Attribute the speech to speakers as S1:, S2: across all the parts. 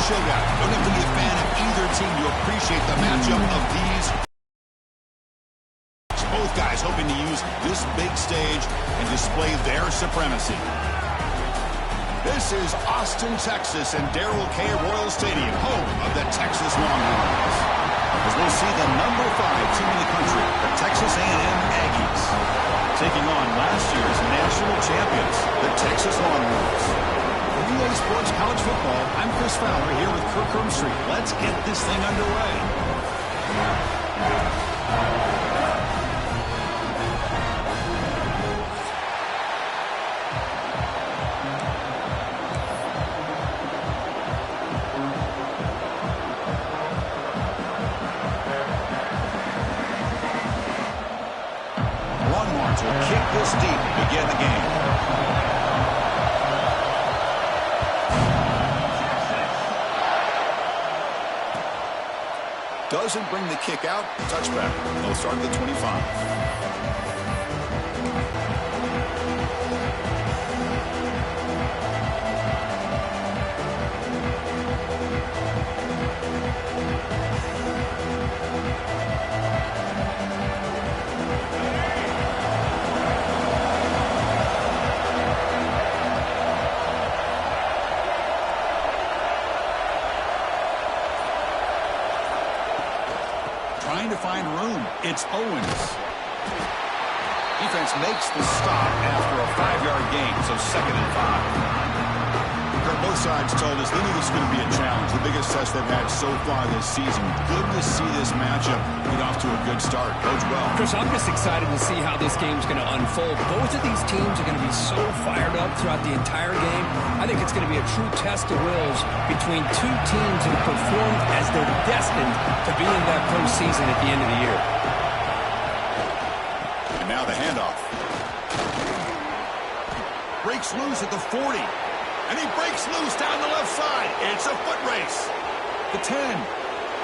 S1: showdown. You don't have to be a fan of either team to appreciate the matchup of these. Both guys hoping to use this big stage and display their supremacy. This is Austin, Texas, and Darrell K. Royal Stadium, home of the Texas Longhorns. As we'll see the number 5 team in the country, the Texas A&M Aggies, taking on last year's national champions, the Texas Longhorns. For EA Sports College Football, I'm Chris Fowler here with Kirk Hermstreet. Let's get this thing underway. Will kick this deep to begin the game. Doesn't bring the kick out. Touchback. They'll start at the 25. Trying to find room. It's Owens. Defense makes the stop after a 5-yard gain, so 2nd and 5. Both sides told us they knew this was going to be a challenge, the biggest test they've had so far this season. Good to see this matchup get off to a good start. Bodes well.
S2: Chris, I'm just excited to see how this game's going to unfold. Both of these teams are going to be so fired up throughout the entire game. I think it's going to be a true test of wills between two teams that have performed as they're destined to be in that postseason at the end of the year.
S1: And now the handoff. Breaks loose at the 40. And he breaks loose down the left side. It's a foot race. The 10.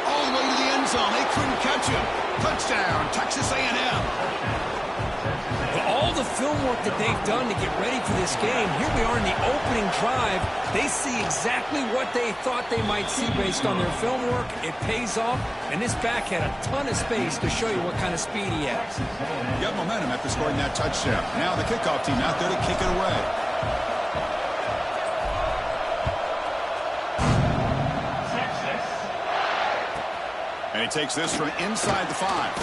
S1: All the way to the end zone. They couldn't catch him. Touchdown, Texas A&M.
S2: All the film work that they've done to get ready for this game, here we are in the opening drive. They see exactly what they thought they might see based on their film work. It pays off, and this back had a ton of space to show you what kind of speed he has.
S1: Got momentum after scoring that touchdown. Now the kickoff team out there to kick it away. And he takes this from inside the 5.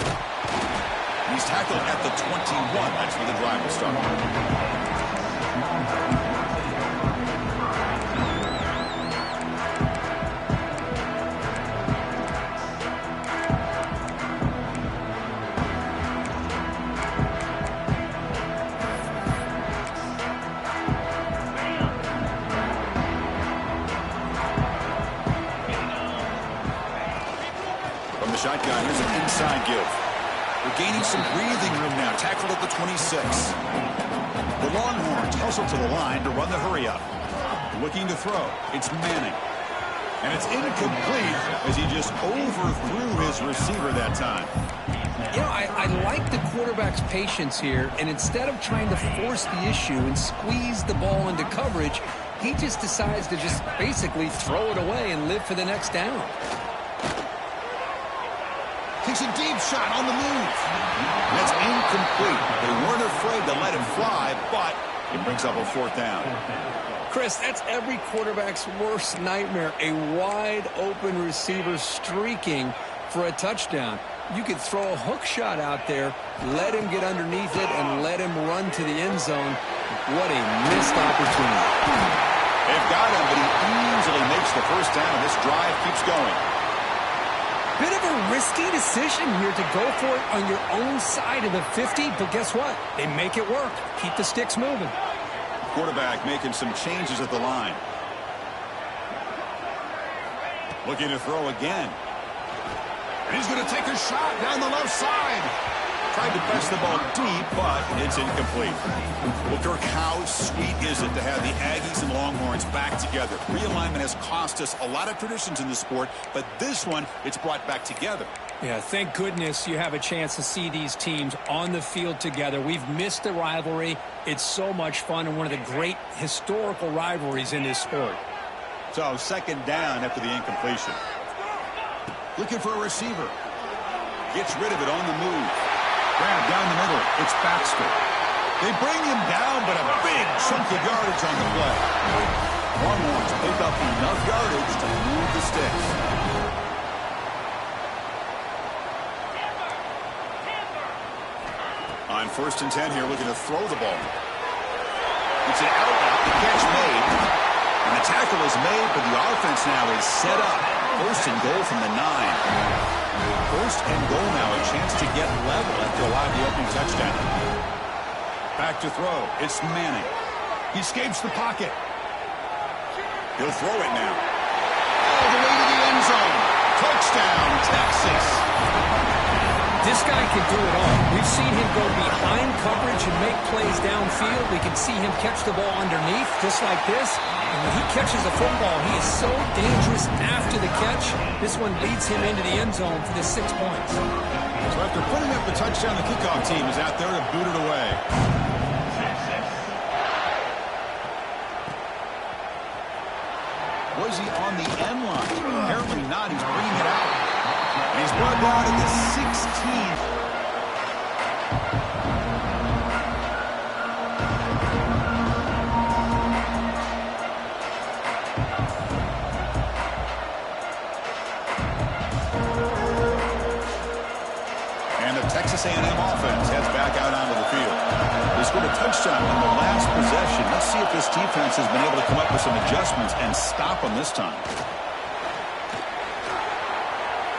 S1: He's tackled at the 21. That's where the drive will start. Shotgun. Here's an inside give. We're gaining some breathing room now. Tackled at the 26. The Longhorns hustle to the line to run the hurry up. Looking to throw. It's Manning. And it's incomplete as he just overthrew his receiver that time.
S2: You know, I like the quarterback's patience here, and instead of trying to force the issue and squeeze the ball into coverage, he just decides to just basically throw it away and live for the next down.
S1: Takes a deep shot on the move. That's incomplete. They weren't afraid to let him fly, but it brings up a 4th down.
S2: Chris, that's every quarterback's worst nightmare. A wide-open receiver streaking for a touchdown. You could throw a hook shot out there, let him get underneath it, and let him run to the end zone. What a missed opportunity.
S1: They've got him, but he easily makes the first down. This drive keeps going.
S2: Bit of a risky decision here to go for it on your own side of the 50, but guess what? They make it work. Keep the sticks moving.
S1: Quarterback making some changes at the line. Looking to throw again. And he's going to take a shot down the left side. Tried to press the ball deep, but it's incomplete. Well, Kirk, how sweet is it to have the Aggies and Longhorns back together? Realignment has cost us a lot of traditions in the sport, but this one, it's brought back together.
S2: Yeah, thank goodness you have a chance to see these teams on the field together. We've missed the rivalry. It's so much fun and one of the great historical rivalries in this sport.
S1: So second down after the incompletion. Looking for a receiver. Gets rid of it on the move. Grab down the middle. It's Baxter. They bring him down, but a big chunk of yardage on the play. Longhorns pick up enough yardage to move the sticks. On 1st and 10 here, looking to throw the ball. It's an out. The catch made. And the tackle is made, but the offense now is set up. 1st and goal from the 9. 1st and goal now, a chance to get level after allowing the opening touchdown. Back to throw. It's Manning. He escapes the pocket. He'll throw it now. All the way to the end zone. Touchdown, Texas.
S2: This guy can do it all. We've seen him go behind coverage and make plays downfield. We can see him catch the ball underneath, just like this. And when he catches a football, he is so dangerous after the catch. This one leads him into the end zone for the 6 points.
S1: So after putting up the touchdown, the kickoff team is out there to boot it away. Was he on the end line? Apparently not. He's bringing it out. And he's brought down at the 16th. And the Texas A&M offense heads back out onto the field. They scored a touchdown in the last possession. Let's see if this defense has been able to come up with some adjustments and stop them this time.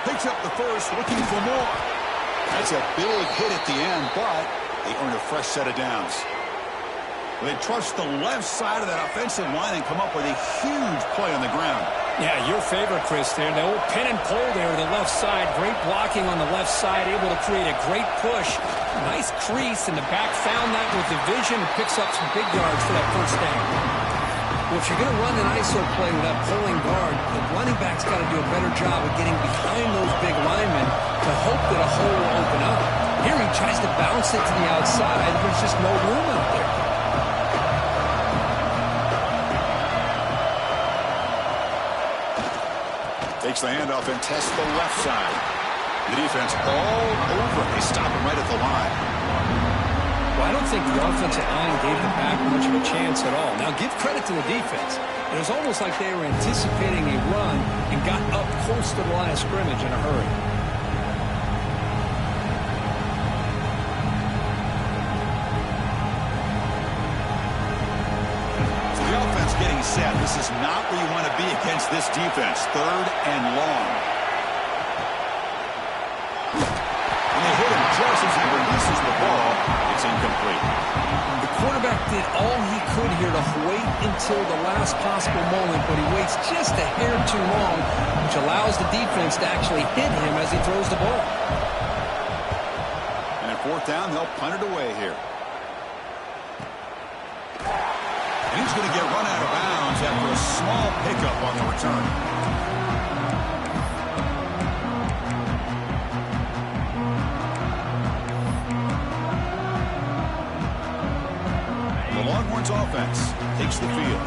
S1: Picks up the first, looking for more. That's a big hit at the end, but they earn a fresh set of downs. They trust the left side of that offensive line and come up with a huge play on the ground.
S2: Yeah, your favorite, Chris, there. The old pin and pull there to the left side. Great blocking on the left side, able to create a great push. Nice crease, and the back found that with the vision and picks up some big yards for that first down. Well, if you're going to run an ISO play with that pulling guard, the running back's got to do a better job of getting behind those big linemen to hope that a hole will open up. Here he tries to bounce it to the outside. There's just no room out there.
S1: Takes the handoff and tests the left side. The defense all over. They stop him right at the line.
S2: Well, I don't think the offensive line gave the back much of a chance at all. Now, give credit to the defense. It was almost like they were anticipating a run and got up close to the line of scrimmage in a hurry.
S1: Getting set. This is not where you want to be against this defense. 3rd and long. And they hit him just as he releases the ball. It's incomplete.
S2: The quarterback did all he could here to wait until the last possible moment, but he waits just a hair too long, which allows the defense to actually hit him as he throws the ball.
S1: And at 4th down, they'll punt it away here. And he's going to get run out of bounds after a small pickup on the return. The Longhorns offense takes the field.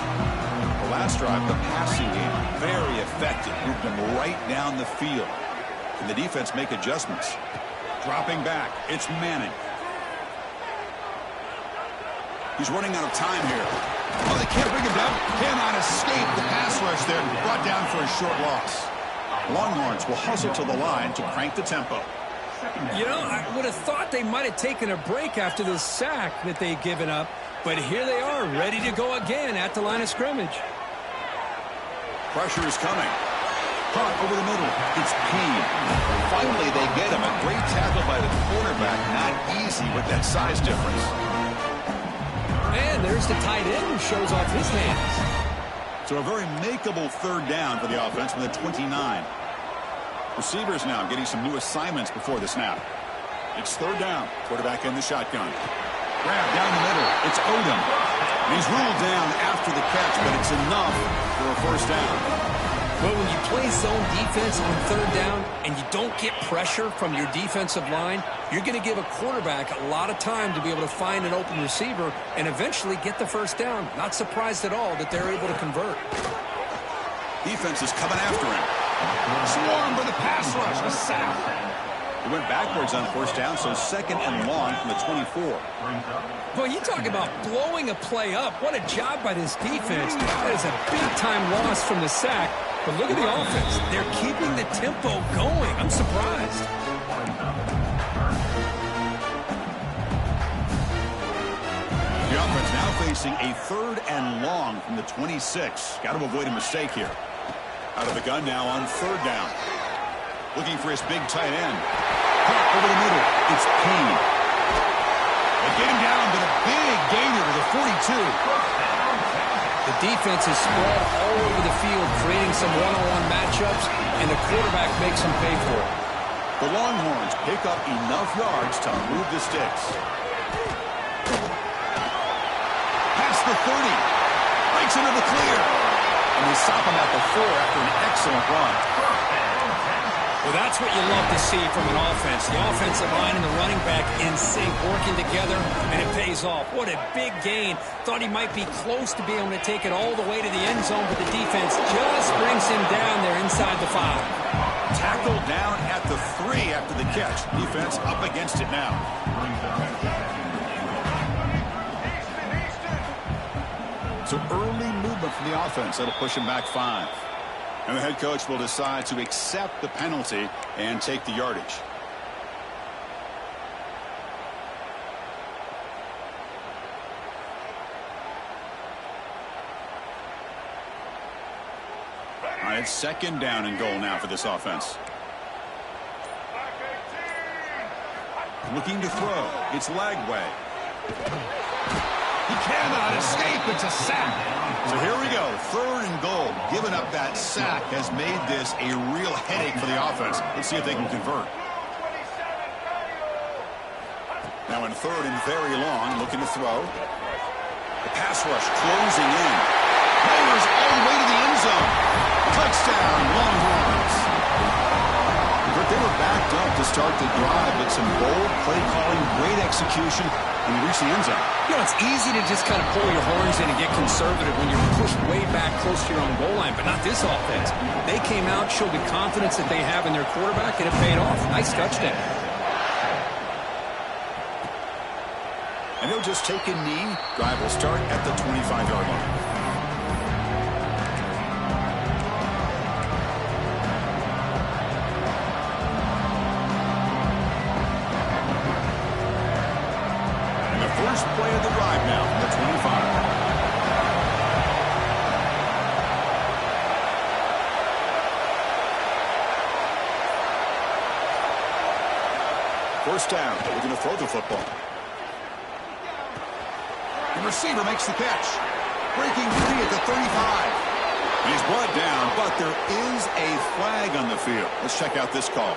S1: The last drive, the passing game, very effective. Moved them right down the field. Can the defense make adjustments? Dropping back, it's Manning. He's running out of time here. Oh, they can't bring him down. Cannot escape the pass rush there. Brought down for a short loss. Longhorns will hustle to the line to crank the tempo.
S2: You know, I would have thought they might have taken a break after this sack that they've given up, but here they are, ready to go again at the line of scrimmage.
S1: Pressure is coming. Caught over the middle. It's Peen. Finally, they get him. A great tackle by the quarterback. Not easy with that size difference.
S2: And there's the tight end who shows off his hands.
S1: So a very makeable 3rd down for the offense with a 29. Receivers now getting some new assignments before the snap. It's 3rd down. Quarterback in the shotgun. Grab down the middle. It's Odom. And he's ruled down after the catch, but it's enough for a 1st down.
S2: Well, when you play zone defense on 3rd down and you don't get pressure from your defensive line, you're going to give a quarterback a lot of time to be able to find an open receiver and eventually get the 1st down. Not surprised at all that they're able to convert.
S1: Defense is coming after him. Swarm for the pass rush. A sack. He went backwards on first down, so second and long from the 24.
S2: Well, you talk about blowing a play up. What a job by this defense. That is a big-time loss from the sack. But look at the offense. They're keeping the tempo going. I'm surprised.
S1: The offense now facing a third and long from the 26. Got to avoid a mistake here. Out of the gun now on third down. Looking for his big tight end. Caught over the middle. It's Payne. They get him down, but a big gainer to the 42.
S2: The defense is spread all over the field, creating some one-on-one matchups, and the quarterback makes them pay for it.
S1: The Longhorns pick up enough yards to move the sticks. Past the 30. Breaks into the clear. And they stop him at the 4 after an excellent run.
S2: Well, that's what you love to see from an offense. The offensive line and the running back in sync, working together, and it pays off. What a big gain. Thought he might be close to being able to take it all the way to the end zone, but the defense just brings him down there inside the 5.
S1: Tackled down at the 3 after the catch. Defense up against it now. So early movement from the offense. That'll push him back 5. And the head coach will decide to accept the penalty and take the yardage. All right, second down and goal now for this offense. Looking to throw. It's Lagway. He cannot escape. It's a sack. So here we go. Third and goal. Giving up that sack has made this a real headache for the offense. Let's see if they can convert. Now in third and very long, looking to throw. The pass rush closing in. Mayors all the way to the end zone. Touchdown, Longhorns. But they were backed up to start the drive, but some bold play calling, great execution, and they reached the end zone.
S2: You know, it's easy to just kind of pull your horns in and get conservative when you're pushed way back close to your own goal line, but not this offense. They came out, showed the confidence that they have in their quarterback, and it paid off. Nice touchdown.
S1: And they'll just take a knee. Drive will start at the 25-yard line. First play of the drive now from the 25. First down. We're going to throw the football. The receiver makes the catch. Breaking free at the 35. He's brought down, but there is a flag on the field. Let's check out this call.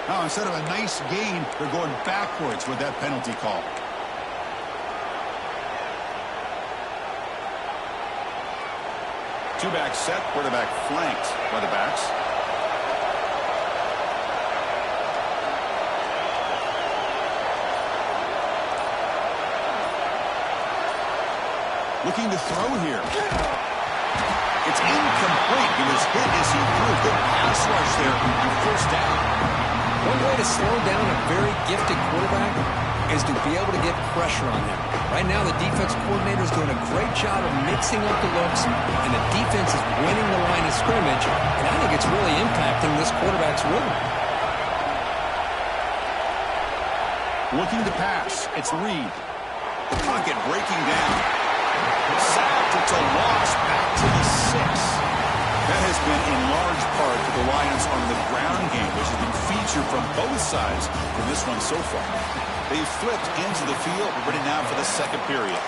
S1: Now, instead of a nice gain, they're going backwards with that penalty call. Two-back set, quarterback flanked by the backs. Looking to throw here. It's incomplete. He was hit as he threw. Good pass rush there on first down.
S2: One way to slow down a very gifted quarterback is to be able to get pressure on them. Right now, the defense coordinator is doing a great job of mixing up the looks, and the defense is winning the line of scrimmage, and I think it's really impacting this quarterback's rhythm.
S1: Looking to pass. It's Reed. The pocket breaking down. Sacked. It's a loss back to the 6. That has been in large part the reliance on the ground game, which has been featured from both sides in this one so far. They've flipped into the field. We're ready now for the second period.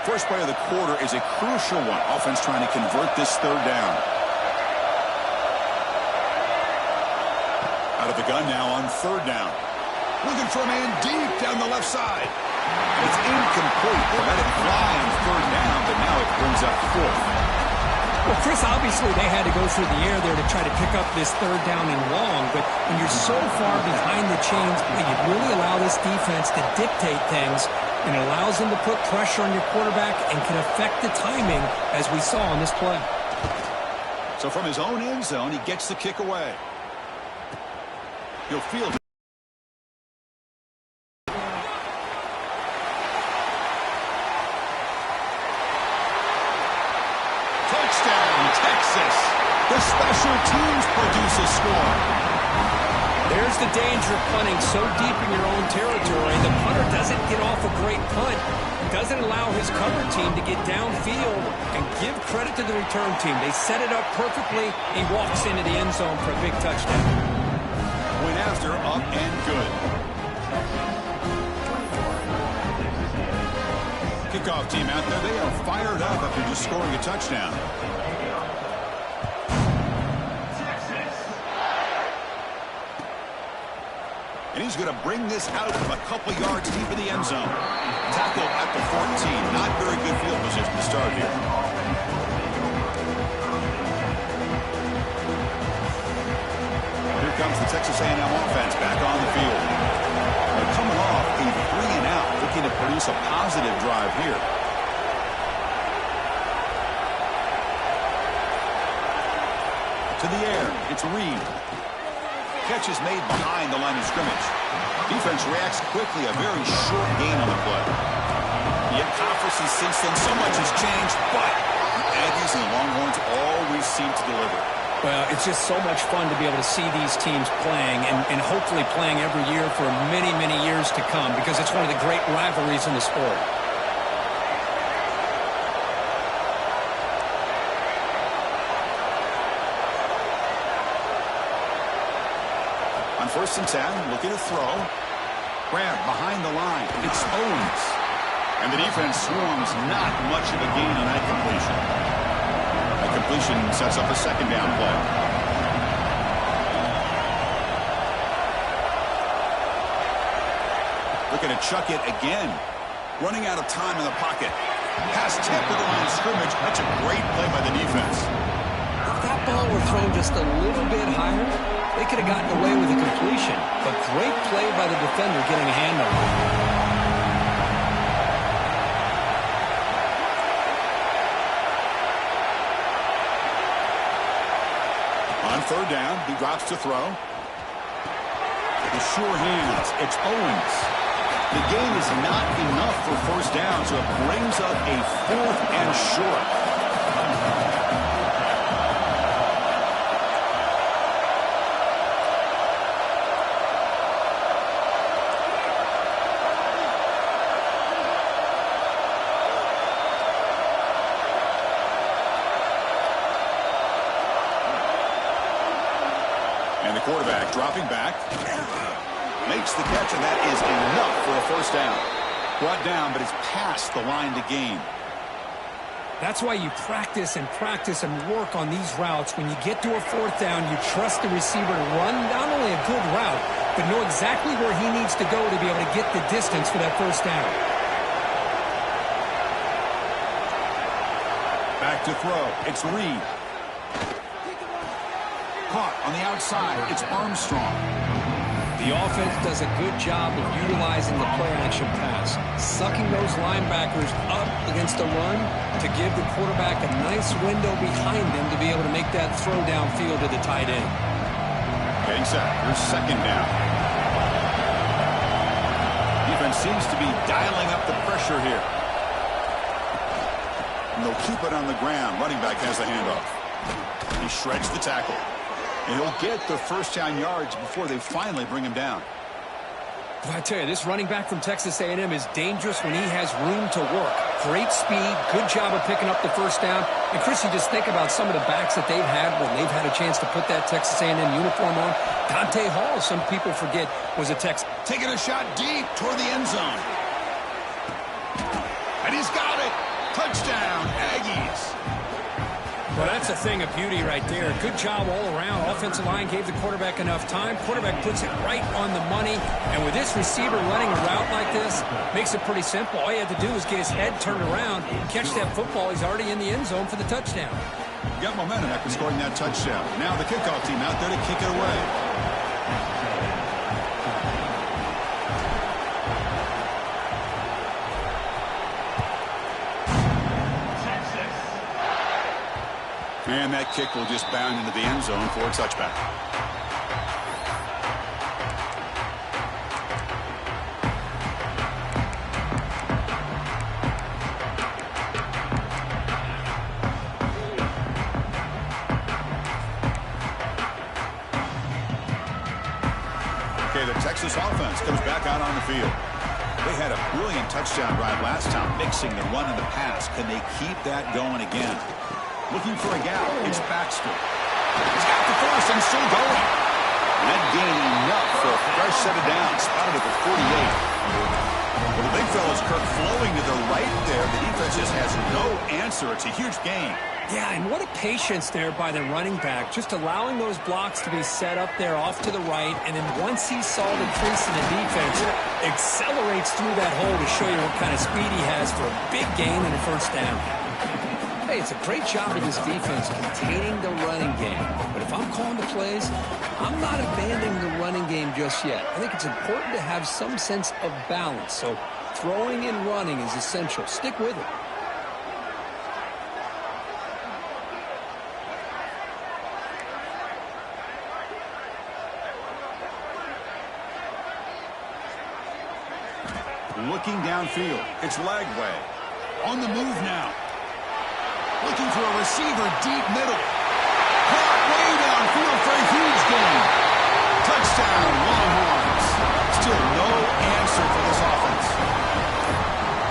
S1: First play of the quarter is a crucial one. Offense trying to convert this third down. Out of the gun now on third down. Looking for a man deep down the left side. It's incomplete. They let it fly on third down, but now it brings up fourth.
S2: Well, Chris, obviously they had to go through the air there to try to pick up this third down and long, but when you're so far behind the chains, you really allow this defense to dictate things. and it allows them to put pressure on your quarterback and can affect the timing, as we saw on this play.
S1: So from his own end zone, he gets the kick away. He'll field it. Touchdown, Texas. The special teams produce a score.
S2: There's the danger of punting so deep in your own territory. The punter doesn't get off a great punt, doesn't allow his cover team to get downfield, and give credit to the return team. They set it up perfectly. He walks into the end zone for a big touchdown.
S1: Went after, up and good. Kickoff team out there, they are fired up after just scoring a touchdown. And he's going to bring this out from a couple yards deep in the end zone. Tackle at the 14. Not very good field position to start here. Here comes the Texas A&M offense back on the field. They're coming off a 3-and-out, looking to produce a positive drive here. To the air, it's Reed. Catch is made behind the line of scrimmage. Defense reacts quickly, a very short gain on the play. Yet conferences since then, so much has changed, but the Aggies and the Longhorns always seem to deliver.
S2: Well, it's just so much fun to be able to see these teams playing and hopefully playing every year for many, many years to come, because it's one of the great rivalries in the sport.
S1: On 1st and 10, looking to throw. Grab behind the line. It's Owens. And the defense swarms, not much of a gain on that completion. That completion sets up a second down play. Looking to chuck it again. Running out of time in the pocket. Pass tip to the line of scrimmage. That's a great play by the defense.
S2: If that ball were thrown just a little bit higher, they could have gotten away with a completion, but great play by the defender getting a hand on it.
S1: On 3rd down, he drops to throw. The sure hands, it's Owens. The gain is not enough for 1st down, so it brings up a 4th and short. And the quarterback dropping back. Makes the catch, and that is enough for a 1st down. Brought down, but it's past the line to gain.
S2: That's why you practice and work on these routes. When you get to a 4th down, you trust the receiver to run not only a good route, but know exactly where he needs to go to be able to get the distance for that 1st down.
S1: Back to throw. It's Reed. Caught on the outside. It's Armstrong.
S2: The offense does a good job of utilizing the play-action pass, sucking those linebackers up against the run to give the quarterback a nice window behind them to be able to make that throw downfield to the tight end.
S1: Getting set. Here's 2nd down. Defense seems to be dialing up the pressure here. And they'll keep it on the ground. Running back has the handoff. He shreds the tackle. And he'll get the 1st down yards before they finally bring him down.
S2: I tell you, this running back from Texas A&M is dangerous when he has room to work. Great speed, good job of picking up the 1st down. And, Chris, you just think about some of the backs that they've had when they've had a chance to put that Texas A&M uniform on. Dante Hall, some people forget, was a Texas.
S1: Taking a shot deep toward the end zone. And he's got it. Touchdown, Aggies.
S2: Well, that's a thing of beauty right there. Good job all around. Offensive line gave the quarterback enough time. Quarterback puts it right on the money. And with this receiver running a route like this, makes it pretty simple. All you have to do is get his head turned around, catch that football. He's already in the end zone for the touchdown.
S1: Got momentum after scoring that touchdown. Now the kickoff team out there to kick it away. And that kick will just bound into the end zone for a touchback. Okay, the Texas offense comes back out on the field. They had a brilliant touchdown drive last time, mixing the run and the pass. Can they keep that going again? Looking for a gap. It's Baxter. He's got the first and still going. That gain enough for a fresh set of downs. Spotted at the 48. Well, the big fella's Kirk flowing to the right there. The defense just has no answer. It's a huge gain.
S2: Yeah, and what a patience there by the running back, just allowing those blocks to be set up there off to the right, and then once he saw the crease in the defense, accelerates through that hole to show you what kind of speed he has for a big gain and a first down. Hey, it's a great job of this defense containing the running game, but if I'm calling the plays, I'm not abandoning the running game just yet. I think it's important to have some sense of balance, so throwing and running is essential. Stick with it.
S1: Looking downfield. It's Lagway. On the move now. Looking for a receiver deep middle. Caught way downfield for a huge gain. Touchdown, Longhorns. Still no answer for this offense.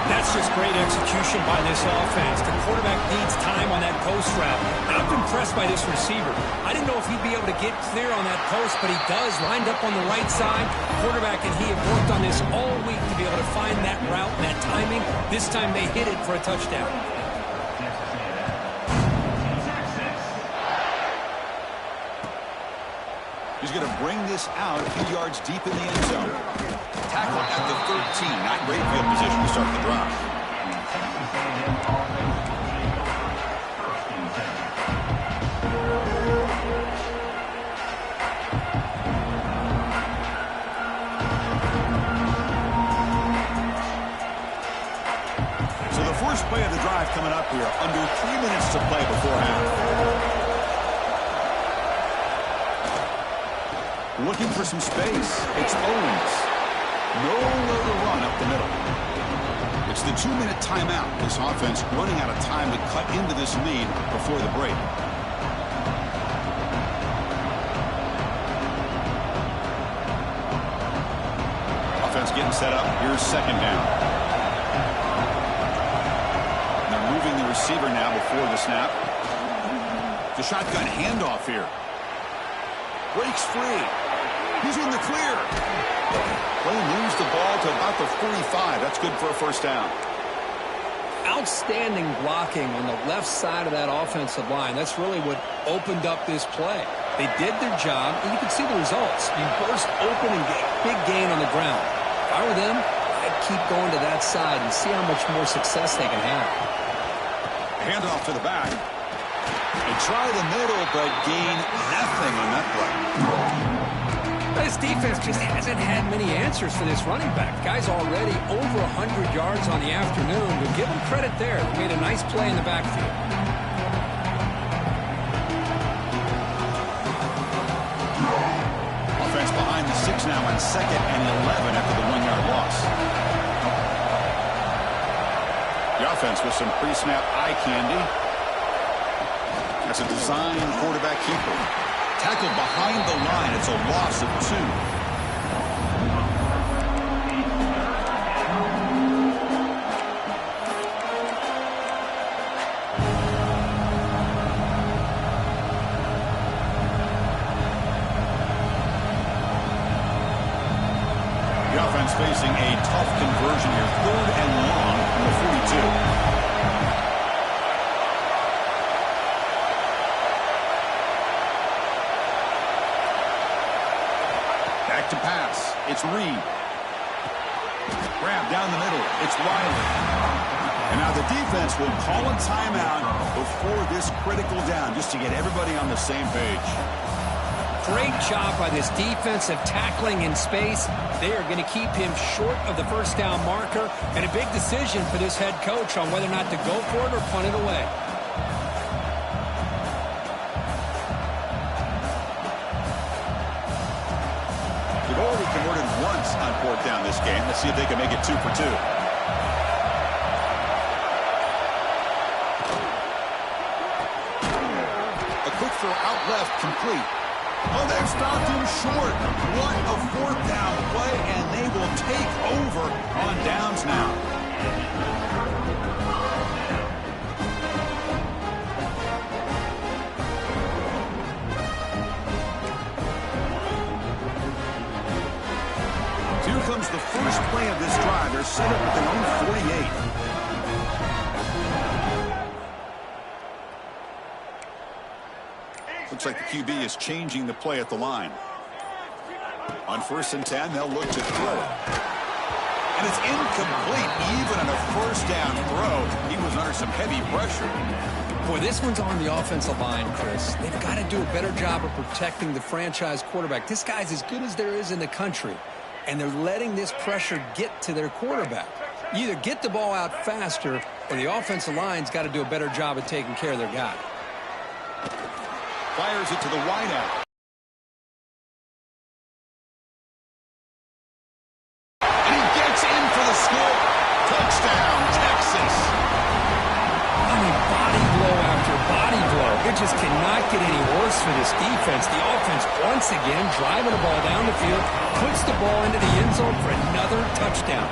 S2: That's just great execution by this offense. The quarterback needs time on that post route. I'm impressed by this receiver. I didn't know if he'd be able to get clear on that post, but he does. Lined up on the right side. Quarterback and he have worked on this all week to be able to find that route and that timing. This time they hit it for a touchdown.
S1: He's going to bring this out a few yards deep in the end zone. Tackle at the 13. Not great field position to start the drive. So the first play of the drive coming up here. Under 3 minutes to play before half. Looking for some space. It's Owens. Nowhere to run up the middle. It's the 2-minute timeout. This offense running out of time to cut into this lead before the break. Offense getting set up. Here's second down. They're moving the receiver now before the snap. The shotgun handoff here. Breaks free. He's in the clear. Play moves the ball to about the 45. That's good for a first down.
S2: Outstanding blocking on the left side of that offensive line. That's really what opened up this play. They did their job, and you can see the results. You burst open and get a big gain on the ground. If I were them, I'd keep going to that side and see how much more success they can have.
S1: Handoff to the back. They try the middle, but gain nothing on that play.
S2: This defense just hasn't had many answers for this running back. Guy's already over 100 yards on the afternoon, but give him credit there. They made a nice play in the backfield.
S1: Offense behind the 6 now on 2nd and 11 after the 1-yard loss. The offense with some pre-snap eye candy. That's a design quarterback keeper. Tackled behind the line. It's a loss of 2. The offense facing a tough conversion here. 3rd and long from the 42. To pass. It's Reed. Grab down the middle. It's Riley. And now the defense will call a timeout before this critical down just to get everybody on the same page.
S2: Great job by this defensive tackling in space. They are going to keep him short of the first down marker, and a big decision for this head coach on whether or not to go for it or punt it away.
S1: this game. Let's see if they can make it 2 for 2. A quick throw out left, complete. Oh, they've stopped him short. What a 4th down play, and they will take over on downs now. Here comes the first play of this drive. They're set up at their own 48. Looks like the QB is changing the play at the line. On 1st and 10, they'll look to throw it. And it's incomplete. Even on a 1st down throw, he was under some heavy pressure.
S2: Boy, this one's on the offensive line, Chris. They've got to do a better job of protecting the franchise quarterback. This guy's as good as there is in the country, and they're letting this pressure get to their quarterback. You either get the ball out faster, or the offensive line's got to do a better job of taking care of their guy.
S1: Fires it to the wideout. And he gets in for the score. Touchdown, Texas.
S2: I mean, body blow after body blow. It just cannot get any worse for this defense. The offense, once again, driving the ball down the field, puts the ball into the end zone for another touchdown.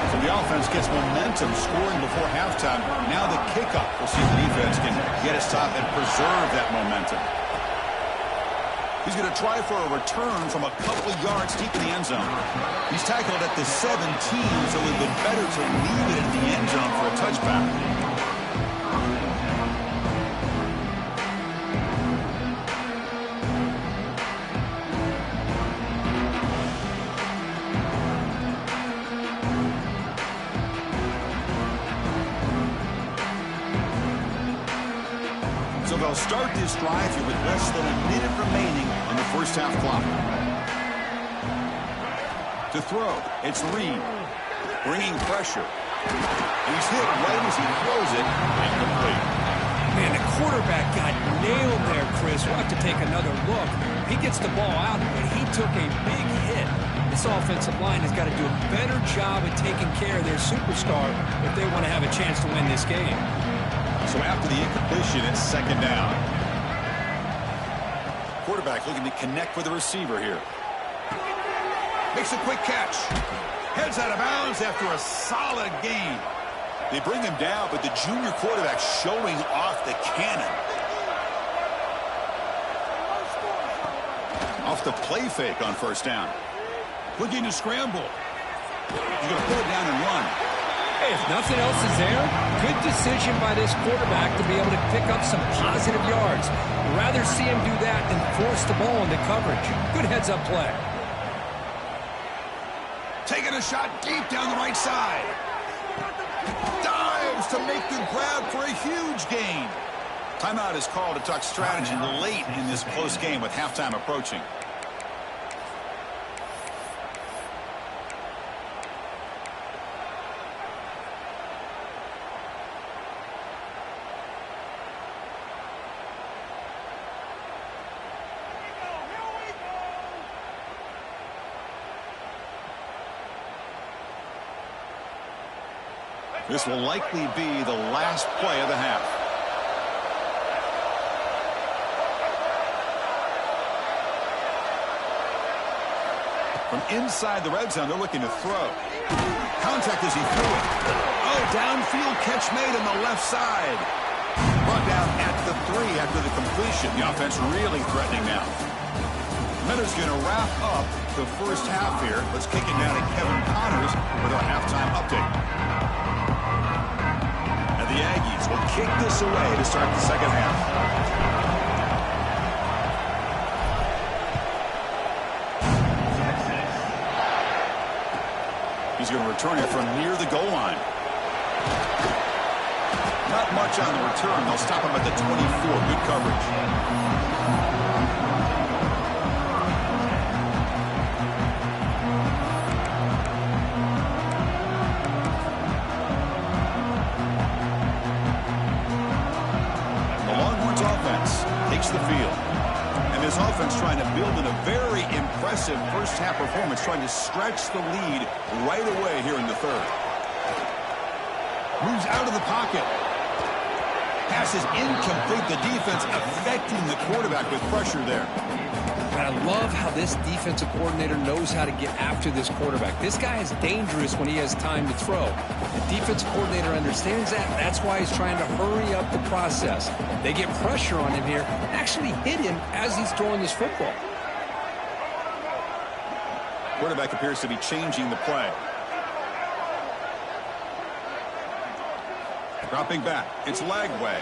S1: So the offense gets momentum, scoring before halftime. Now the kickoff. We'll see if the defense can get a stop and preserve that momentum. He's going to try for a return from a couple of yards deep in the end zone. He's tackled at the 17, so it would have been better to leave it in the end zone for a touchback. They'll start this drive here with less than a minute remaining on the 1st half clock. To throw, it's Reed, bringing pressure. He's hit right as he throws it, incomplete.
S2: Man, the quarterback got nailed there, Chris. We'll have to take another look. He gets the ball out, but he took a big hit. This offensive line has got to do a better job of taking care of their superstar if they want to have a chance to win this game.
S1: So after the incompletion, it's 2nd down. Quarterback looking to connect with the receiver here. Makes a quick catch. Heads out of bounds after a solid gain. They bring him down, but the junior quarterback showing off the cannon. Off the play fake on 1st down. Looking to scramble. He's going to pull it down and run.
S2: Hey, if nothing else is there, good decision by this quarterback to be able to pick up some positive yards. Rather see him do that than force the ball into coverage. Good heads-up play.
S1: Taking a shot deep down the right side. Dives to make the grab for a huge gain. Timeout is called to talk strategy late in this close game with halftime approaching. This will likely be the last play of the half. From inside the red zone, they're looking to throw. Contact as he threw it. Oh, downfield catch made on the left side. Brought down at the 3 after the completion. The offense really threatening now. Miller's going to wrap up the 1st half here. Let's kick it down to Kevin Connors with our halftime update. The Aggies will kick this away to start the 2nd half. He's going to return it from near the goal line. Not much on the return. They'll stop him at the 24. Good coverage. The field. And this offense trying to build in a very impressive first-half performance, trying to stretch the lead right away here in the third. Moves out of the pocket. Pass is incomplete. The defense affecting the quarterback with pressure there.
S2: And I love how this defensive coordinator knows how to get after this quarterback. This guy is dangerous when he has time to throw. The defensive coordinator understands that. That's why he's trying to hurry up the process. They get pressure on him here, actually hit him as he's throwing this football.
S1: Quarterback appears to be changing the play. Dropping back. It's Lagway.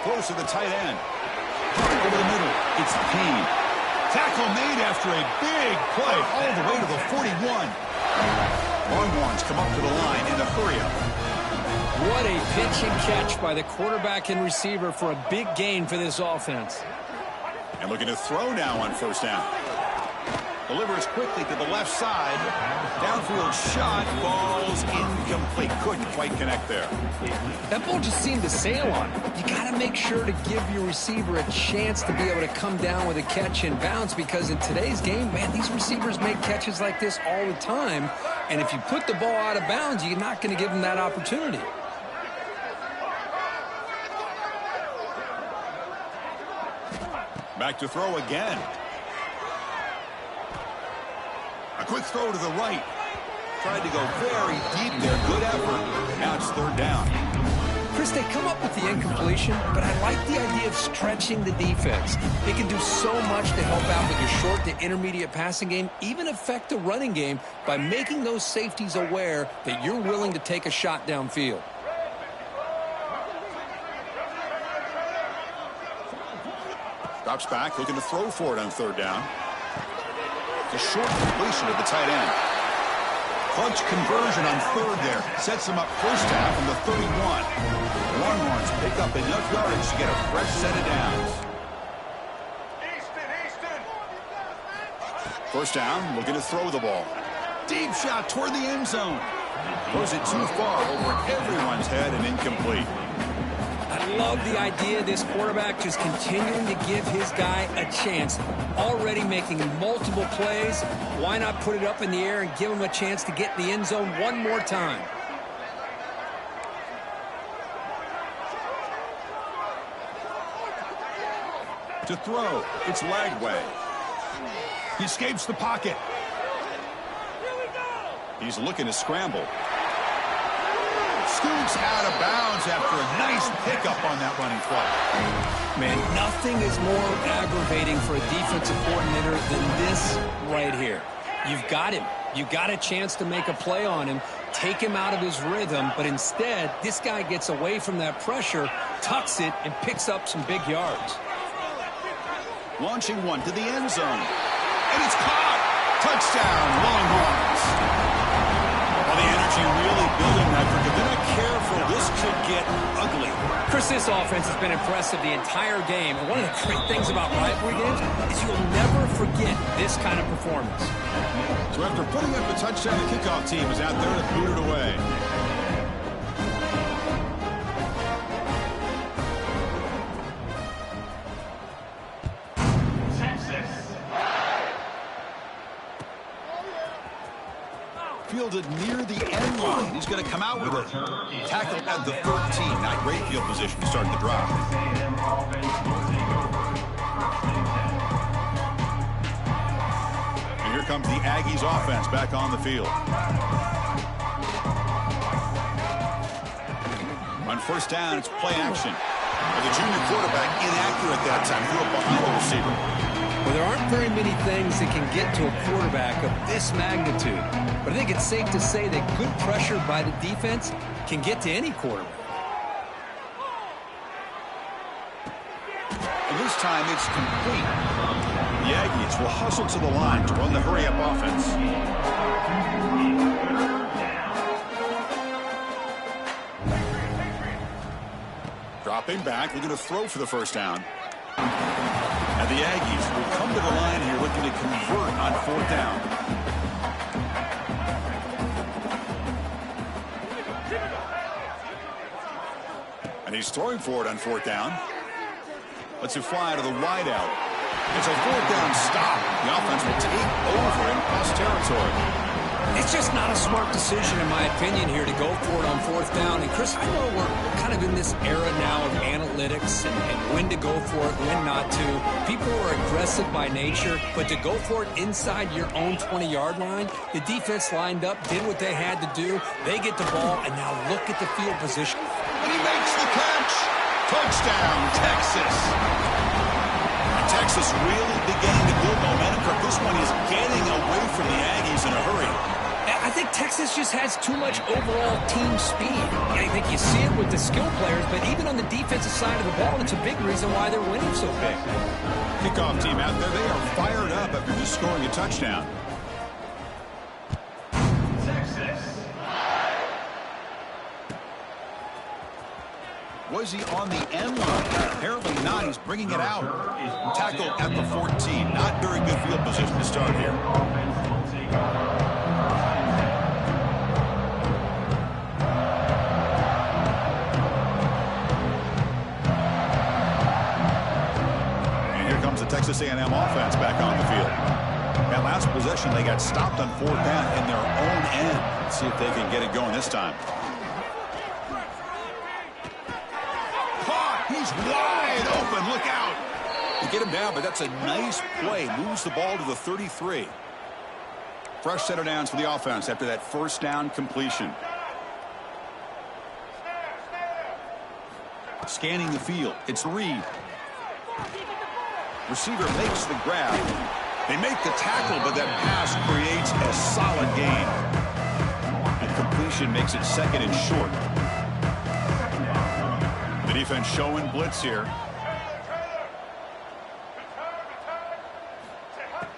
S1: Close to the tight end. Over the middle. It's Payne. Tackle made after a big play all the way to the 41. Longhorns come up to the line in a hurry-up.
S2: What a pitch and catch by the quarterback and receiver for a big gain for this offense.
S1: And looking to throw now on first down. Delivers quickly to the left side. Downfield shot. Falls incomplete. Couldn't quite connect there.
S2: That ball just seemed to sail on him. You got to make sure to give your receiver a chance to be able to come down with a catch and bounce, because in today's game, man, these receivers make catches like this all the time. And if you put the ball out of bounds, you're not going to give them that opportunity.
S1: Back to throw again. A quick throw to the right. Tried to go very deep there. Good effort. Now it's third down.
S2: Chris, they come up with the incompletion, but I like the idea of stretching the defense. They can do so much to help out with your short to intermediate passing game, even affect the running game by making those safeties aware that you're willing to take a shot downfield.
S1: Drops back, looking to throw for it on third down. The short completion of the tight end. Clutch conversion on third there. Sets him up first half from the 31. Longhorns pick up enough yardage to get a fresh set of downs. First down, looking to throw the ball. Deep shot toward the end zone. Throws it too far over everyone's head and incomplete.
S2: I love the idea of this quarterback just continuing to give his guy a chance. Already making multiple plays. Why not put it up in the air and give him a chance to get in the end zone one more time?
S1: To throw, it's Lagway. He escapes the pocket. He's looking to scramble. Scoots out of bounds after a nice pickup on that running play.
S2: Man, nothing is more aggravating for a defensive coordinator than this right here. You've got him. You got a chance to make a play on him, take him out of his rhythm, but instead, this guy gets away from that pressure, tucks it, and picks up some big yards.
S1: Launching one to the end zone. And it's caught. Touchdown, Longhorns. Well, the energy really building that. If they're not careful, this could get ugly.
S2: Chris, this offense has been impressive the entire game. And one of the great things about rivalry games is you'll never forget this kind of performance.
S1: So after putting up a touchdown, the kickoff team is out there to boot it away. Fielded near the end line. He's going to come out with a tackle at the 13. Not great field position to start the drive. And here comes the Aggies offense back on the field. On first down, it's play action. And the junior quarterback inaccurate that time. Threw it behind the receiver.
S2: Well, there aren't very many things that can get to a quarterback of this magnitude. But I think it's safe to say that good pressure by the defense can get to any quarterback.
S1: And this time it's complete. The Aggies will hustle to the line to run the hurry-up offense. Dropping back, looking to throw for the first down. And the Aggies will come to the line here looking to convert on fourth down. And he's throwing for it on fourth down. Let's it fly to the wide out. It's a fourth down stop. The offense will take over in plus territory.
S2: It's just not a smart decision, in my opinion, here to go for it on fourth down. And, Chris, I know we're kind of in this era now of analytics and when to go for it, when not to. People are aggressive by nature, but to go for it inside your own 20-yard line, the defense lined up, did what they had to do. They get the ball, and now look at the field position.
S1: And he makes the catch. Touchdown, Texas. And Texas really beginning to build momentum. This one is getting away from the Aggies in a hurry.
S2: I think Texas just has too much overall team speed. I think you see it with the skill players, but even on the defensive side of the ball, it's a big reason why they're winning so big.
S1: Kickoff team out there, they are fired up after just scoring a touchdown. Texas. Was he on the end line? Apparently not. He's bringing it out. Tackled at the 14. Not very good field position to start here. The Texas A&M offense back on the field. That last possession, they got stopped on fourth down in their own end. Let's see if they can get it going this time. Caught! He's wide open. Look out! You get him down, but that's a nice play. Moves the ball to the 33. Fresh set of downs for the offense after that first down completion. Scanning the field. It's Reed. Receiver makes the grab. They make the tackle, but that pass creates a solid gain. And completion makes it second and short. The defense showing blitz here.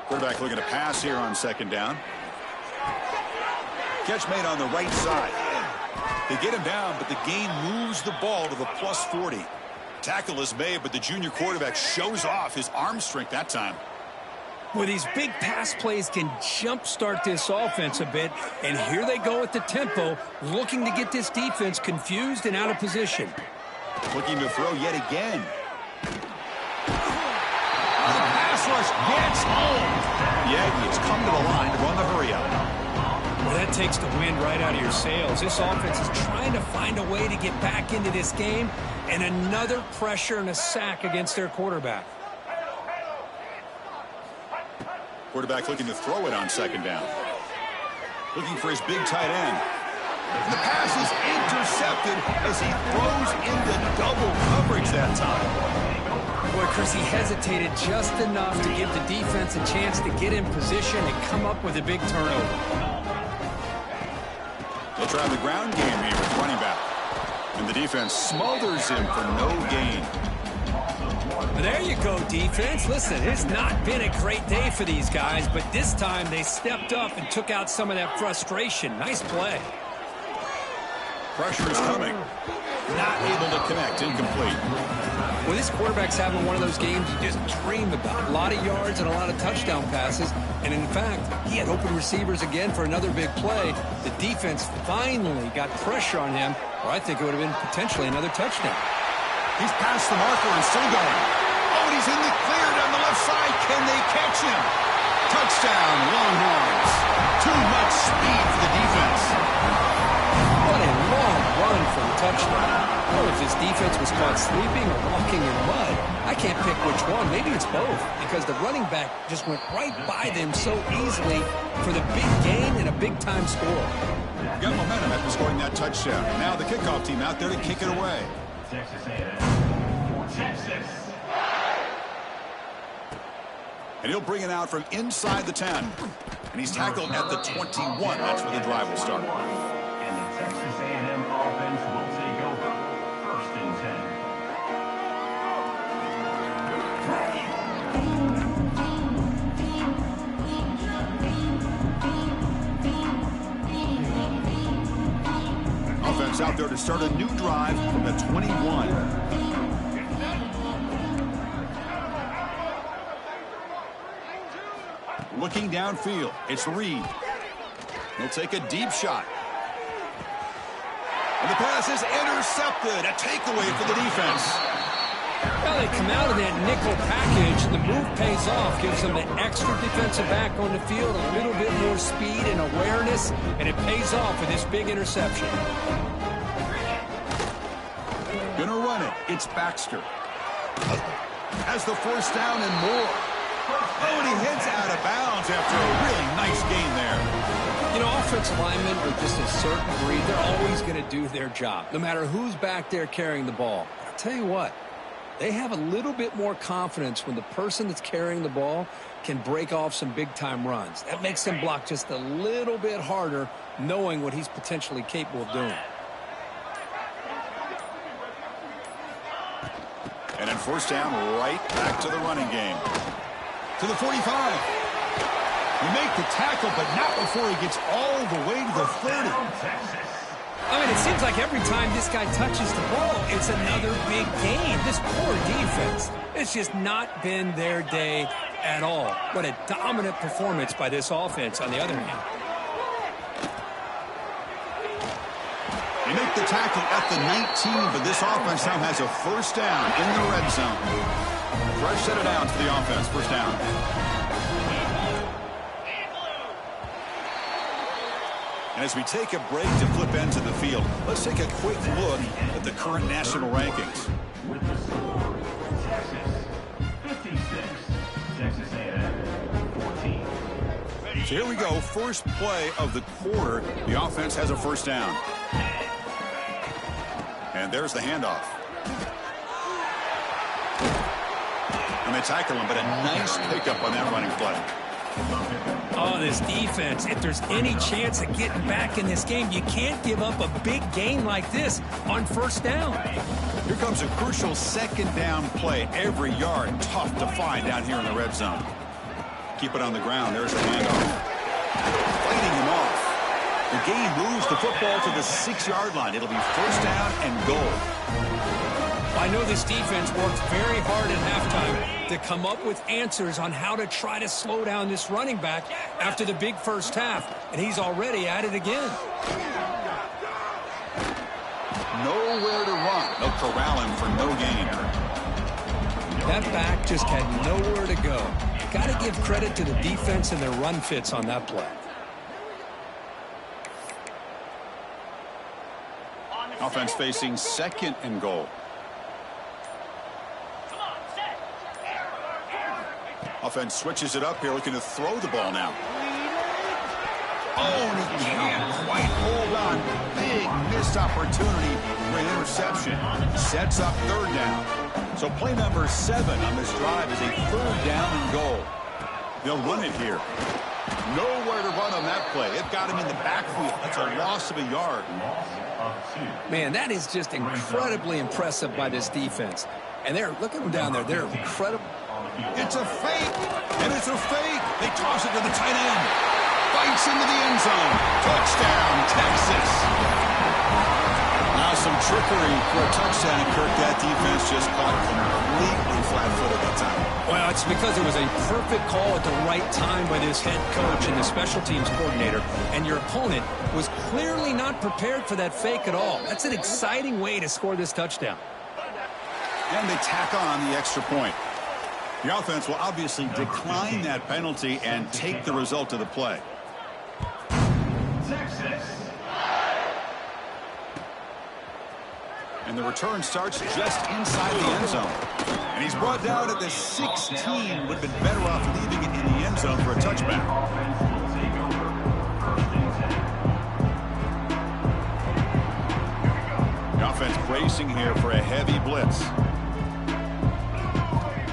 S1: Quarterback looking to pass here on second down. Catch made on the right side. They get him down, but the gain moves the ball to the plus 40. Tackle is made, but the junior quarterback shows off his arm strength that time.
S2: Well, these big pass plays can jumpstart this offense a bit, and here they go at the tempo, looking to get this defense confused and out of position.
S1: Looking to throw yet again. The pass rush gets home. The Aggies come to the line to run the hurry up.
S2: Well, that takes the wind right out of your sails. This offense is trying to find a way to get back into this game, and another pressure and a sack against their quarterback.
S1: Quarterback looking to throw it on second down. Looking for his big tight end. The pass is intercepted as he throws into double coverage that time.
S2: Boy, Chris, he hesitated just enough to give the defense a chance to get in position and come up with a big turnover.
S1: They'll try the ground game here with running back. And the defense smothers him for no gain.
S2: There you go, defense. Listen, it's not been a great day for these guys, but this time they stepped up and took out some of that frustration. Nice play.
S1: Pressure is coming. Not able to connect. Incomplete.
S2: Well, this quarterback's having one of those games you just dream about. A lot of yards and a lot of touchdown passes. And in fact, he had open receivers again for another big play. The defense finally got pressure on him, or I think it would have been potentially another touchdown.
S1: He's past the marker and still going. Oh, and he's in the clear down the left side. Can they catch him? Touchdown, Longhorns. Too much speed for the defense.
S2: What a long run for a touchdown. I don't know if this defense was caught sleeping or walking in mud. I can't pick which one. Maybe it's both, because the running back just went right by them so easily for the big gain and a big-time score.
S1: Got momentum after scoring that touchdown. Now the kickoff team out there to kick it away. Texas A&M. Texas. And he'll bring it out from inside the 10. And he's tackled at the 21. That's where the drive will start.
S3: And the Texas A&M offense will take over. First and
S1: 10. Offense out there to start a new drive from the 21. Looking downfield, it's Reed. He'll take a deep shot. And the pass is intercepted. A takeaway for the defense.
S2: Well, they come out of that nickel package. The move pays off, gives them an extra defensive back on the field, a little bit more speed and awareness, and it pays off with this big interception.
S1: Gonna run it. It's Baxter. Has the first down and more. Oh, and he heads out of bounds after a really nice gain there.
S2: You know, offensive linemen are just a certain breed. They're always going to do their job, no matter who's back there carrying the ball. I'll tell you what, they have a little bit more confidence when the person that's carrying the ball can break off some big-time runs. That makes them block just a little bit harder, knowing what he's potentially capable of doing.
S1: And then first down, right back to the running game. To the 45. We make the tackle, but not before he gets all the way to the 30.
S2: I mean, it seems like every time this guy touches the ball, it's another big gain. This poor defense, it's just not been their day at all. What a dominant performance by this offense on the other hand.
S1: They make the tackle at the 19, but this offense now has a first down in the red zone. Fresh set of downs for the offense. First down. And as we take a break to flip into the field, let's take a quick look at the current national rankings.
S3: With the score, Texas 56, Texas A&M 14.
S1: So here we go. First play of the quarter. The offense has a first down. And there's the handoff. And they tackle him, but a nice pickup on that running play.
S2: Oh, this defense, if there's any chance of getting back in this game, you can't give up a big gain like this on first down.
S1: Here comes a crucial second down play. Every yard tough to find down here in the red zone. Keep it on the ground. There's the handoff. Fighting him off. The game moves the football to the 6-yard line. It'll be first down and goal.
S2: I know this defense worked very hard at halftime to come up with answers on how to try to slow down this running back after the big first half, and he's already at it again.
S1: Nowhere to run. They'll corral him for no gain.
S2: That back just had nowhere to go. Got to give credit to the defense and their run fits on that play.
S1: Offense facing second and goal. Offense switches it up here, looking to throw the ball now. Oh, and he can't quite hold on. Big missed opportunity for an interception. Sets up third down. So play number 7 on this drive is a third down and goal. They'll run it here. Nowhere to run on that play. It got him in the backfield. That's a loss of a yard.
S2: Man, that is just incredibly impressive by this defense. And look at them down there. They're incredible.
S1: It's a fake, and it's a fake. They toss it to the tight end. Bites into the end zone. Touchdown, Texas. Now some trickery for a touchdown, and Kirk, that defense just caught completely flat-footed that time.
S2: Well, it's because it was a perfect call at the right time by this head coach and the special teams coordinator, and your opponent was clearly not prepared for that fake at all. That's an exciting way to score this touchdown.
S1: And they tack on the extra point. The offense will obviously decline that penalty and take the result of the play.
S3: Texas.
S1: And the return starts just inside the end zone. And he's brought down at the 16. Would have been better off leaving it in the end zone for a touchback.
S3: Offense will take over. First and 10.
S1: The offense bracing here for a heavy blitz.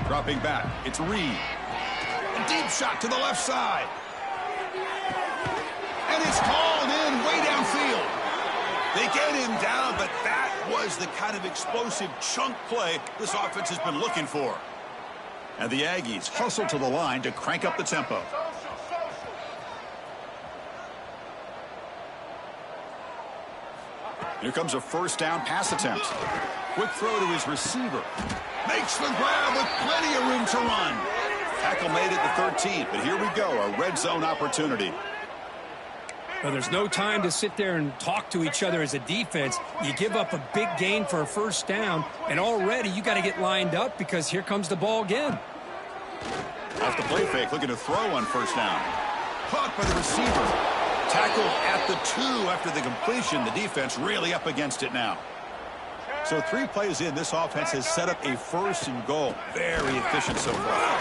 S1: Dropping back, it's Reed. A deep shot to the left side. And it's hauled in way downfield. They get him down, but that was the kind of explosive chunk play this offense has been looking for. And the Aggies hustle to the line to crank up the tempo. Here comes a first down pass attempt. Quick throw to his receiver. Makes the grab with plenty of room to run. Tackle made at the 13, but here we go, a red zone opportunity.
S2: Well, there's no time to sit there and talk to each other as a defense. You give up a big gain for a first down, and already you got to get lined up because here comes the ball again.
S1: Off the play fake, looking to throw on first down. Caught by the receiver. Tackled at the 2 after the completion. The defense really up against it now. So 3 plays in, this offense has set up a 1st and goal. Very efficient so far.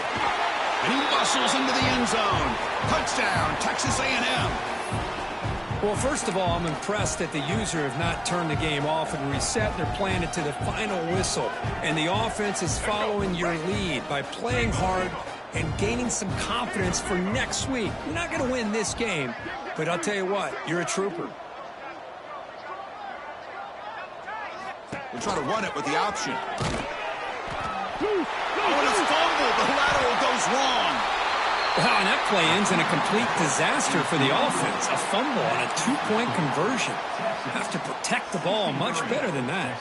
S1: And he muscles into the end zone. Touchdown, Texas A&M.
S2: Well, first of all, I'm impressed that the user have not turned the game off and reset. They're playing it to the final whistle. And the offense is following your lead by playing hard and gaining some confidence for next week. You're not going to win this game, but I'll tell you what, you're a trooper.
S1: We'll try to run it with the option. Oh, and it's fumbled. The lateral goes wrong.
S2: Wow, and that play ends in a complete disaster for the offense. A fumble on a 2-point conversion. Have to protect the ball much better than that.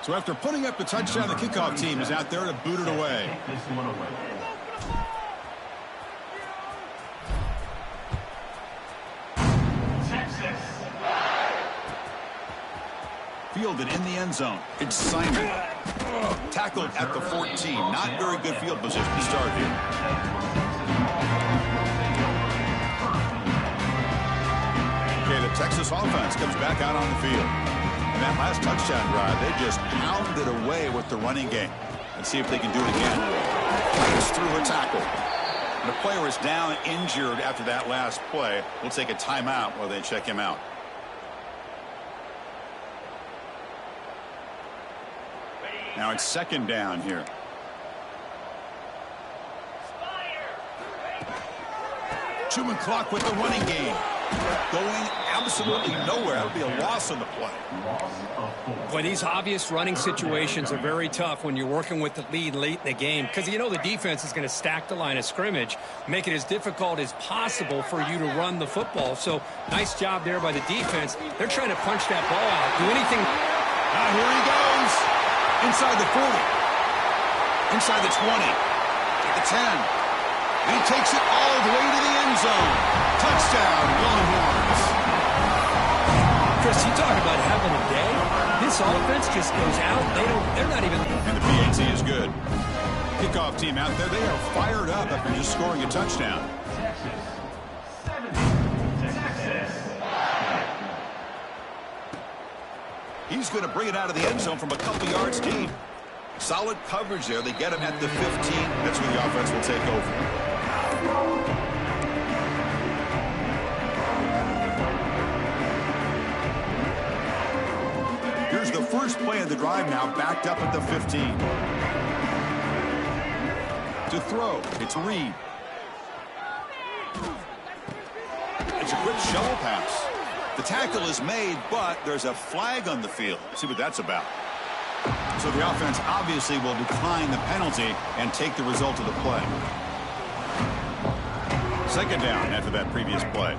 S1: So after putting up the touchdown, the kickoff team is out there to boot it away. Fielded in the end zone. It's Simon. Tackled at the 14. Not very good field position to start here. Okay, the Texas offense comes back out on the field. And that last touchdown drive, they just pounded away with the running game. Let's see if they can do it again. It's through a tackle. And the player is down injured after that last play. We'll take a timeout while they check him out. Now it's 2nd down here. Chewing clock with the running game. Going absolutely nowhere. That would be a loss on the play.
S2: Boy, these obvious running situations are very tough when you're working with the lead late in the game because you know the defense is going to stack the line of scrimmage, make it as difficult as possible for you to run the football. So nice job there by the defense. They're trying to punch that ball out. Do anything.
S1: Here he goes. Inside the 40. Inside the 20. At the 10. And he takes it all the way to the end zone. Touchdown, Longhorns.
S2: Chris, you talk about having a day. This offense just goes out. They're not even.
S1: And the PAT is good. Kickoff team out there. They are fired up after just scoring a touchdown. He's going to bring it out of the end zone from a couple yards deep. Solid coverage there. They get him at the 15. That's where the offense will take over. Here's the first play of the drive now, backed up at the 15. To throw, it's Reed. It's a quick shovel pass. The tackle is made, but there's a flag on the field. Let's see what that's about. So the offense obviously will decline the penalty and take the result of the play. 2nd down after that previous play.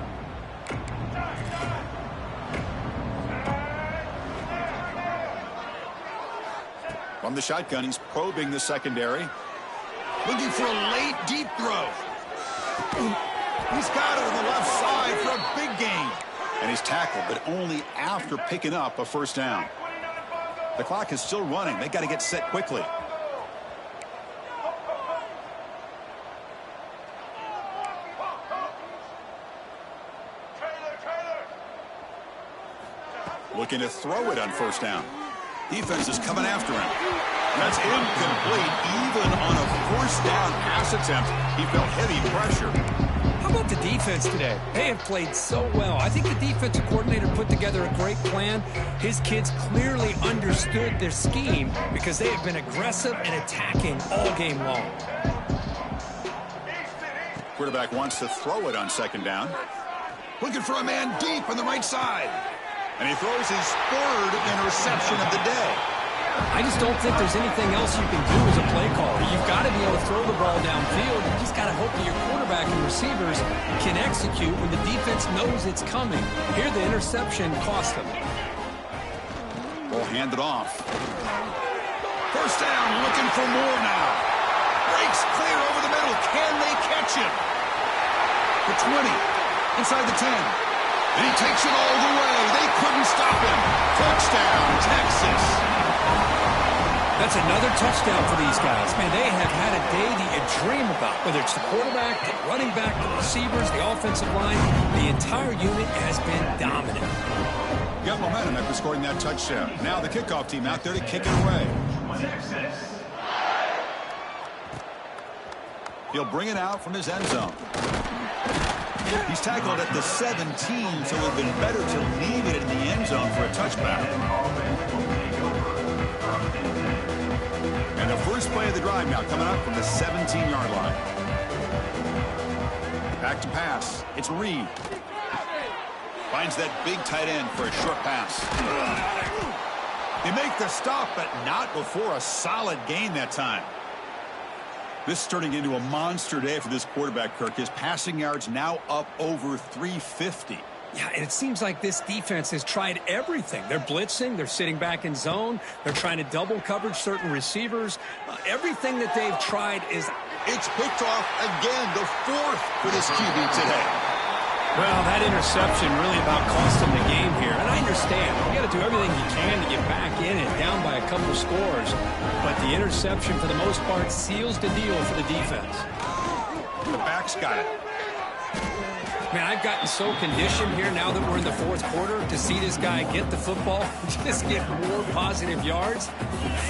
S1: From the shotgun, he's probing the secondary. Looking for a late, deep throw. He's got it on the left side for a big gain. And he's tackled, but only after picking up a first down. The clock is still running. They got to get set quickly. Looking to throw it on first down. Defense is coming after him. That's incomplete. Even on a first down pass attempt, he felt heavy pressure.
S2: How about the defense today? They have played so well. I think the defensive coordinator put together a great plan. His kids clearly understood their scheme because they have been aggressive and attacking all game long.
S1: Quarterback wants to throw it on 2nd down. Looking for a man deep on the right side. And he throws his 3rd interception of the day.
S2: I just don't think there's anything else you can do as a play caller. You've got to be able to throw the ball downfield. You just got to hope that your quarterback and receivers can execute when the defense knows it's coming. Here, the interception cost them.
S1: Ball handed off. First down, looking for more now. Breaks clear over the middle. Can they catch him? The 20. Inside the 10. And he takes it all the way. They couldn't stop him. Touchdown, Texas.
S2: That's another touchdown for these guys. Man, they have had a day that you dream about. Whether it's the quarterback, the running back, the receivers, the offensive line, the entire unit has been dominant.
S1: Got momentum after scoring that touchdown. Now the kickoff team out there to kick it away. He'll bring it out from his end zone. He's tackled at the 17, so it would have been better to leave it in the end zone for a touchback. And the first play of the drive now coming up from the 17-yard line. Back to pass. It's Reed. Finds that big tight end for a short pass. They make the stop, but not before a solid gain that time. This is turning into a monster day for this quarterback, Kirk. His passing yards now up over 350.
S2: Yeah, and it seems like this defense has tried everything. They're blitzing. They're sitting back in zone. They're trying to double coverage certain receivers. Everything that they've tried is...
S1: It's picked off again, the fourth for this QB today.
S2: Well, that interception really about cost them the game here. And I understand. You got to do everything you can to get back in it, down by a couple scores. But the interception, for the most part, seals the deal for the defense.
S1: The back's got it.
S2: Man, I've gotten so conditioned here now that we're in the fourth quarter to see this guy get the football, just get more positive yards.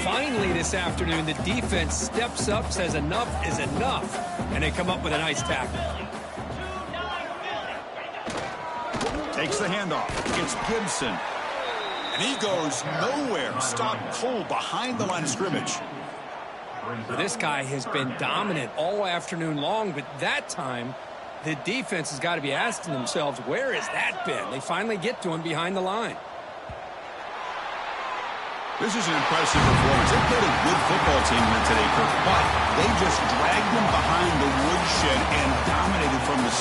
S2: Finally this afternoon, the defense steps up, says enough is enough, and they come up with a nice tackle.
S1: Takes the handoff. It's Gibson. And he goes nowhere. Stopped cold behind the line of scrimmage.
S2: This guy has been dominant all afternoon long, but that time the defense has got to be asking themselves, where has that been? They finally get to him behind the line.
S1: This is an impressive performance. They played a good football team here today, Kirk, but they just dragged them behind the woodshed and dominated from the start.